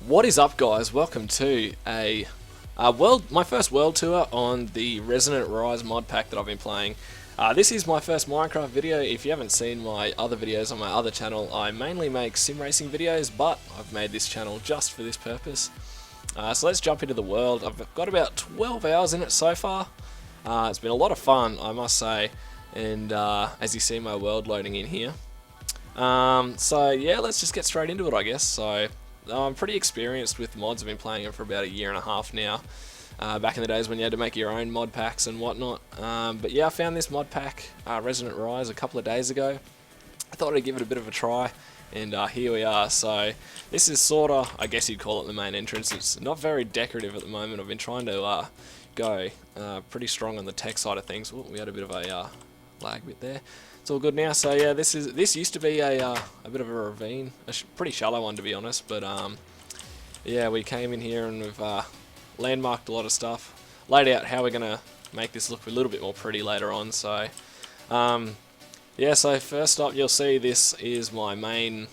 What is up, guys? Welcome to my first world tour on the Resonant Rise mod pack that I've been playing. This is my first Minecraft video. If you haven't seen my other videos on my other channel, I mainly make sim racing videos, but I've made this channel just for this purpose. So let's jump into the world. I've got about 12 hours in it so far. It's been a lot of fun, I must say, and as you see my world loading in here. So yeah, let's just get straight into it, I guess. So I'm pretty experienced with mods. I've been playing them for about a year and a half now. Back in the days when you had to make your own mod packs and whatnot. But yeah, I found this mod pack, Resonant Rise, a couple of days ago. I thought I'd give it a bit of a try, and here we are. So this is sorta, I guess you'd call it the main entrance. It's not very decorative at the moment. I've been trying to go pretty strong on the tech side of things. Ooh, we had a bit of a lag bit there. It's all good now. So yeah, this used to be a bit of a ravine, pretty shallow one to be honest. But yeah, we came in here and we've landmarked a lot of stuff, laid out how we're gonna make this look a little bit more pretty later on. So yeah, so first up you'll see this is my main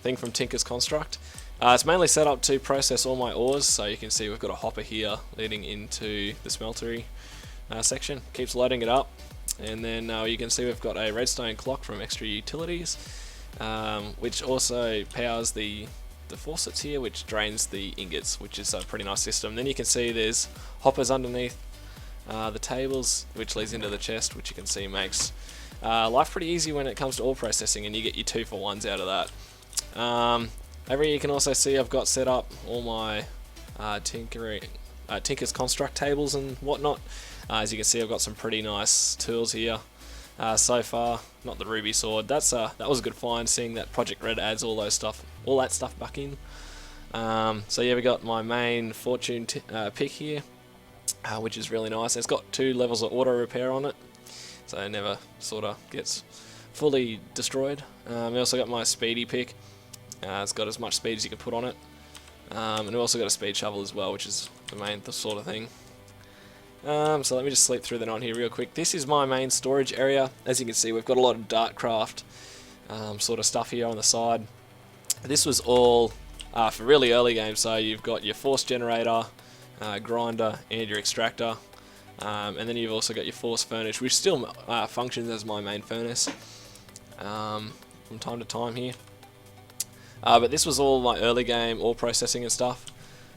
thing from Tinker's Construct. It's mainly set up to process all my ores, so you can see we've got a hopper here leading into the smeltery section. Keeps loading it up, and then you can see we've got a redstone clock from Extra Utilities, which also powers the faucets here, which drains the ingots, which is a pretty nice system. Then you can see there's hoppers underneath the tables, which leads into the chest, which you can see makes life pretty easy when it comes to ore processing, and you get your 2-for-1s out of that. Over here you can also see I've got set up all my Tinker's Construct tables and whatnot. As you can see, I've got some pretty nice tools here so far. Not the ruby sword. That was a good find, seeing that Project Red adds all that stuff back in. So yeah, we got my main fortune pick here, which is really nice. It's got 2 levels of auto repair on it, so it never sort of gets fully destroyed. We also got my speedy pick. It's got as much speed as you can put on it, and we also got a speed shovel as well, which is the main sort of thing. So let me just sleep through that on here real quick. This is my main storage area. As you can see, we've got a lot of Dartcraft sort of stuff here on the side. This was all for really early games, so you've got your force generator, grinder, and your extractor. And then you've also got your force furnace, which still functions as my main furnace from time to time here. But this was all my early game, ore processing and stuff.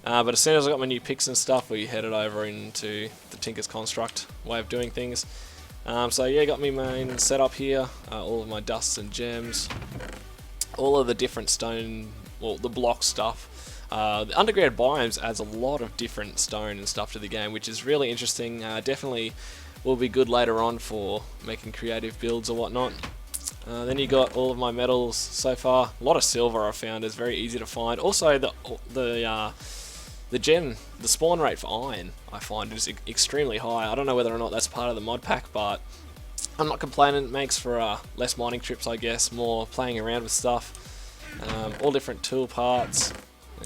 But as soon as I got my new picks and stuff, we headed over into the Tinker's Construct way of doing things. So yeah, got me main set up here, all of my dusts and gems, all of the different stone, well, the block stuff. The underground biomes adds a lot of different stone and stuff to the game, which is really interesting. Definitely will be good later on for making creative builds or whatnot. Then you got all of my metals so far. A lot of silver I found is very easy to find. Also the spawn rate for iron I find is extremely high. I don't know whether or not that's part of the mod pack, but I'm not complaining. It makes for less mining trips, I guess, more playing around with stuff. All different tool parts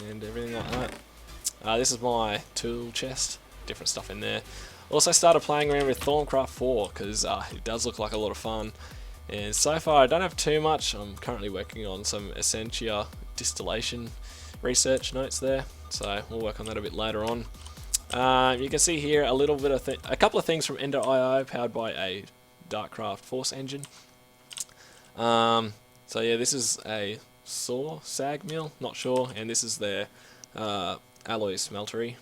and everything like that. This is my tool chest, different stuff in there. Also started playing around with Thorncraft 4 because it does look like a lot of fun. And so far I don't have too much. I'm currently working on some Essentia distillation research notes there, so we'll work on that a bit later on. You can see here a couple of things from Ender.io powered by a Dartcraft Force engine. So yeah, this is a sag mill, not sure, and this is their alloy smeltery.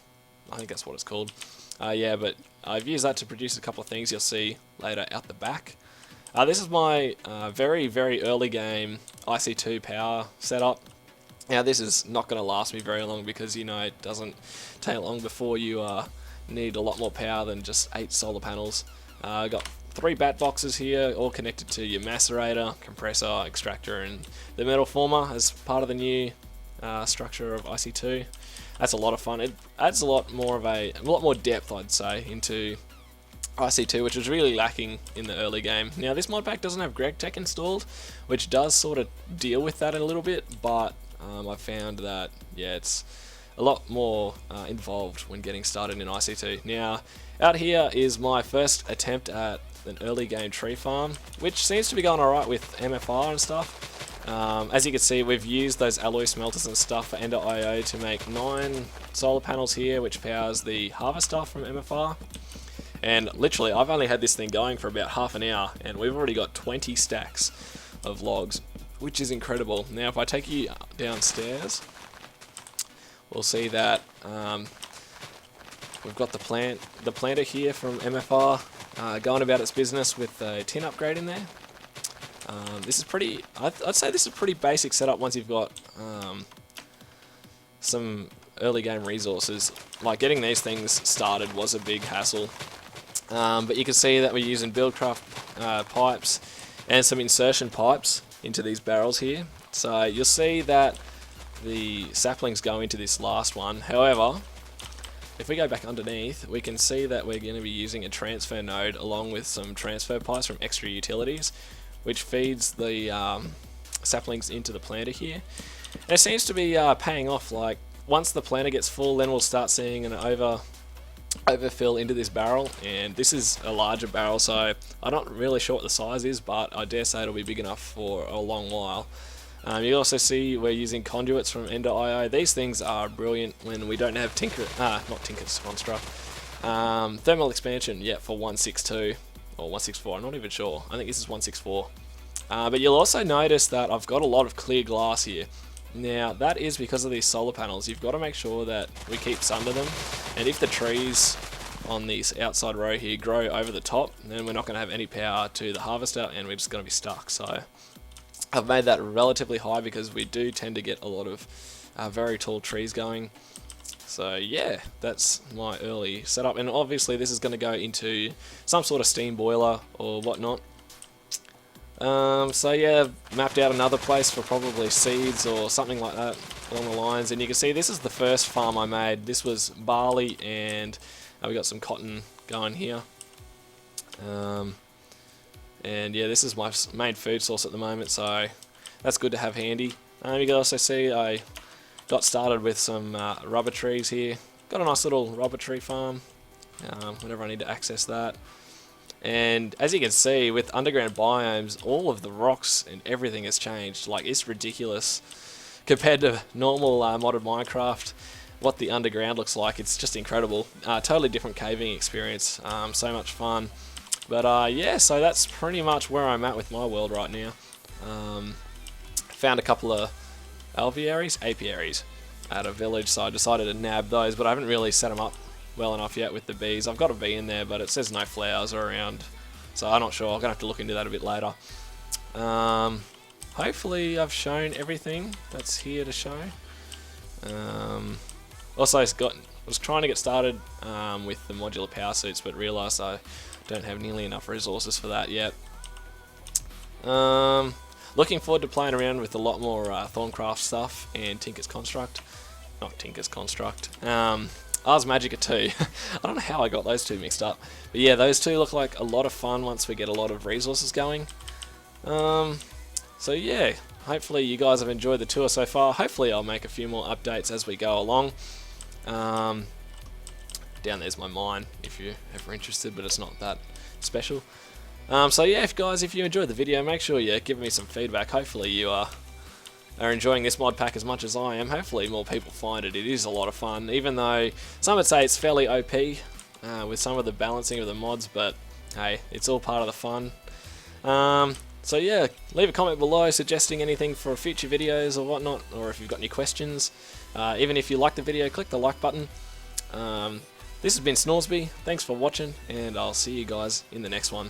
I think that's what it's called. Yeah, but I've used that to produce a couple of things you'll see later out the back. This is my very, very early game IC2 power setup. Now this is not going to last me very long because, you know, it doesn't take long before you need a lot more power than just 8 solar panels. I've got 3 bat boxes here, all connected to your macerator, compressor, extractor, and the metal former as part of the new structure of IC2. That's a lot of fun. It adds a lot more depth, I'd say, into IC2, which was really lacking in the early game. Now this mod pack doesn't have GregTech installed, which does sort of deal with that a little bit, but I found that, yeah, it's a lot more involved when getting started in IC2. Now, out here is my first attempt at an early game tree farm, which seems to be going alright with MFR and stuff. As you can see, we've used those alloy smelters and stuff for Ender.io to make 9 solar panels here, which powers the harvester from MFR. And literally, I've only had this thing going for about half an hour, and we've already got 20 stacks of logs, which is incredible. Now, if I take you downstairs, we'll see that we've got the planter here from MFR going about its business with a tin upgrade in there. This is pretty, I'd say this is a pretty basic setup once you've got some early game resources. Like getting these things started was a big hassle, but you can see that we're using Buildcraft pipes and some insertion pipes into these barrels here. So you'll see that the saplings go into this last one. However, if we go back underneath, we can see that we're going to be using a transfer node along with some transfer pipes from extra utilities, which feeds the saplings into the planter here. And it seems to be paying off. Like once the planter gets full, then we'll start seeing an overfill into this barrel, and this is a larger barrel, so I'm not really sure what the size is, but I dare say it'll be big enough for a long while. You also see we're using conduits from Ender.io. These things are brilliant when we don't have Construct. Thermal expansion, yeah, for 162 or 164. I'm not even sure. I think this is 164. But you'll also notice that I've got a lot of clear glass here. Now that is because of these solar panels. You've got to make sure that we keep sun to them, and if the trees on this outside row here grow over the top, then we're not going to have any power to the harvester and we're just going to be stuck. So I've made that relatively high because we do tend to get a lot of very tall trees going. So yeah, that's my early setup, and obviously this is going to go into some sort of steam boiler or whatnot. So yeah, mapped out another place for probably seeds or something like that along the lines, and you can see this is the first farm I made. This was barley, and we got some cotton going here. And yeah, this is my main food source at the moment, so that's good to have handy. You can also see I got started with some rubber trees here. Got a nice little rubber tree farm whenever I need to access that. And as you can see, with underground biomes, all of the rocks and everything has changed. Like, it's ridiculous compared to normal modded Minecraft. What the underground looks like, it's just incredible. Totally different caving experience. So much fun. But yeah, so that's pretty much where I'm at with my world right now. Found a couple of apiaries at a village, so I decided to nab those, but I haven't really set them up well enough yet with the bees. I've got a bee in there, but it says no flowers around, so I'm not sure. I'm gonna have to look into that a bit later. Hopefully I've shown everything that's here to show. Also was trying to get started with the modular power suits, but realised I don't have nearly enough resources for that yet. Looking forward to playing around with a lot more Thorncraft stuff and Tinker's Construct. Not Tinker's Construct. Ars Magica 2. I don't know how I got those two mixed up. But yeah, those two look like a lot of fun once we get a lot of resources going. So yeah, hopefully you guys have enjoyed the tour so far. Hopefully I'll make a few more updates as we go along. Down there's my mine, if you're ever interested, but it's not that special. So yeah, if you enjoyed the video, make sure you give me some feedback. Hopefully you are enjoying this mod pack as much as I am. Hopefully more people find it. It is a lot of fun, even though some would say it's fairly OP with some of the balancing of the mods, but hey, it's all part of the fun. So yeah, leave a comment below suggesting anything for future videos or whatnot, or if you've got any questions. Even if you like the video, click the like button. This has been Snoresby, thanks for watching, and I'll see you guys in the next one.